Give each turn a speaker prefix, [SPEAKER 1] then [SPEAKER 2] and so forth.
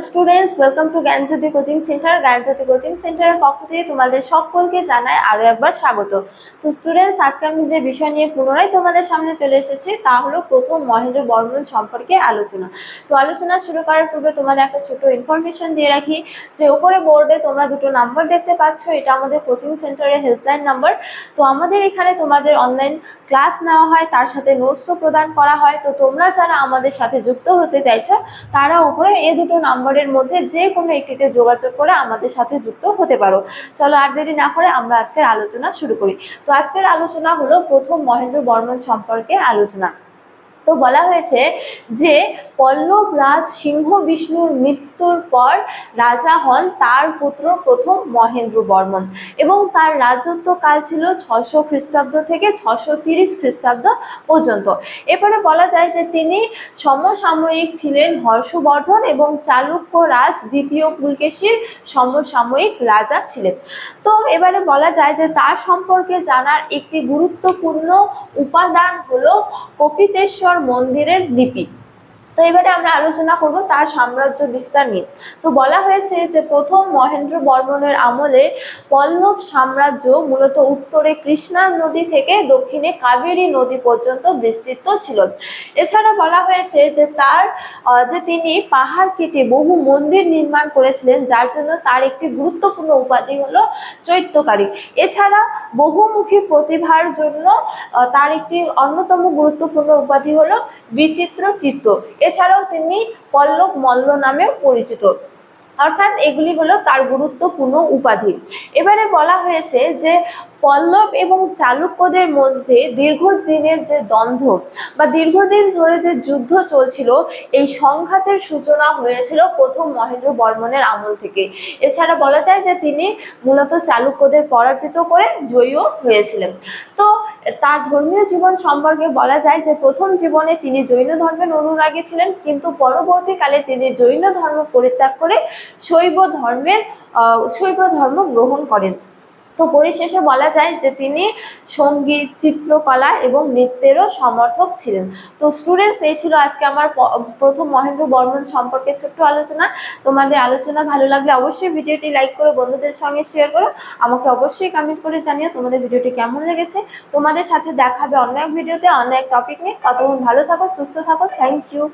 [SPEAKER 1] Students, welcome to Gyanjyoti coaching centre. Gyanjyoti coaching সেন্টারের পক্ষ থেকে তোমাদের সকলকে জানাই আরো একবার স্বাগত। তো স্টুডেন্টস, আজকে আমি যে বিষয় নিয়ে পুনরায় তোমাদের সামনে চলে এসেছি তা হলো প্রথম মহেন্দ্র বর্মন সম্পর্কে আলোচনা। তো আলোচনা শুরু করার পূর্বে তোমাদের একটা ছোট ইনফরমেশন দিয়ে রাখি যে উপরে বোর্ডে তোমরা দুটো নাম্বার দেখতে পাচ্ছ, এটা আমাদের কোচিং সেন্টারের হেল্পলাইন নাম্বার। তো আমাদের এখানে তোমাদের অনলাইন ক্লাস নেওয়া হয়, তার সাথে নোটসও প্রদান করা হয়। তো তোমরা যারা আমাদের সাথে যুক্ত হতে চাইছো তারা উপরে এই দুটো নম্বরের মধ্যে যে কোনো একটিতে যোগাযোগ করে আমাদের সাথে যুক্ত হতে পারো। চলো আর দেরি না করে আমরা আজকের আলোচনা শুরু করি। তো আজকের আলোচনা হলো প্রথম মহেন্দ্র বর্মন সম্পর্কে আলোচনা। তো বলা হয়েছে যে পল্লব রাজ সিংহ বিষ্ণুর মৃত্যুর পর রাজা হন তার পুত্র প্রথম মহেন্দ্র বর্মন এবং তার রাজত্বকাল ছিল 600 খ্রিস্টাব্দ থেকে 630 খ্রিস্টাব্দ পর্যন্ত। এরপরে বলা যায় যে তিনি সমসাময়িক ছিলেন হর্ষবর্ধন এবং চালুক্য রাজ দ্বিতীয় পুলকেশীর সমসাময়িক রাজা ছিলেন। তো এবারে বলা যায় যে তার সম্পর্কে জানার একটি গুরুত্বপূর্ণ উপাদান হলো কপিতেশ্বর মন্দিরের লিপি। তো এবারে আমরা আলোচনা করব তার সাম্রাজ্য বিস্তার নিয়ে। তো বলা হয়েছে যে প্রথম মহেন্দ্র বর্মনের আমলে পল্লব সাম্রাজ্য মূলত উত্তরে কৃষ্ণা নদী থেকে দক্ষিণে কাবেরী নদী পর্যন্ত বিস্তৃত ছিল। এছাড়া বলা হয়েছে যে তিনি পাহাড় কেটে বহু মন্দির নির্মাণ করেছিলেন, যার জন্য তার একটি গুরুত্বপূর্ণ উপাধি হলো চৈত্যকারী। এছাড়া বহুমুখী প্রতিভার জন্য তার একটি অন্যতম গুরুত্বপূর্ণ উপাধি হলো বিচিত্র চিত্ত। এছাড়াও তিনি পল্লব মল্ল নামেও পরিচিত। অর্থাৎ এগুলি হলো তার গুরুত্বপূর্ণ উপাধি। এবারে বলা হয়েছে যে পল্লব এবং চালুক্যদের মধ্যে দীর্ঘদিনের যে দ্বন্দ্ব বা দীর্ঘদিন ধরে যে যুদ্ধ চলছিল, এই সংঘাতের সূচনা হয়েছিল প্রথম মহেন্দ্র বর্মনের আমল থেকে। এছাড়া বলা যায় যে তিনি মূলত চালুক্যদের পরাজিত করে জয়ীও হয়েছিলেন। তো তার ধর্মীয় জীবন সম্পর্কে বলা যায় যে প্রথম জীবনে তিনি জৈন ধর্মের অনুরাগী ছিলেন, কিন্তু পরবর্তীকালে তিনি জৈন ধর্ম পরিত্যাগ করে শৈব ধর্ম গ্রহণ করেন। তো পরিশেষে বলা যায় যে তিনি সঙ্গীত, চিত্রকলা এবং নৃত্যেরও সমর্থক ছিলেন। তো স্টুডেন্টস, এই ছিল আজকে আমার প্রথম মহেন্দ্র বর্মন সম্পর্কে ছোট্ট আলোচনা। তোমাদের আলোচনা ভালো লাগলে অবশ্যই ভিডিওটি লাইক করো, বন্ধুদের সঙ্গে শেয়ার করো। আমাকে অবশ্যই কমেন্ট করে জানিও তোমাদের ভিডিওটি কেমন লেগেছে। তোমাদের সাথে দেখা হবে অন্য এক ভিডিওতে অন্য এক টপিক নিয়ে। ততক্ষণ ভালো থাকো, সুস্থ থাকো। Thank you.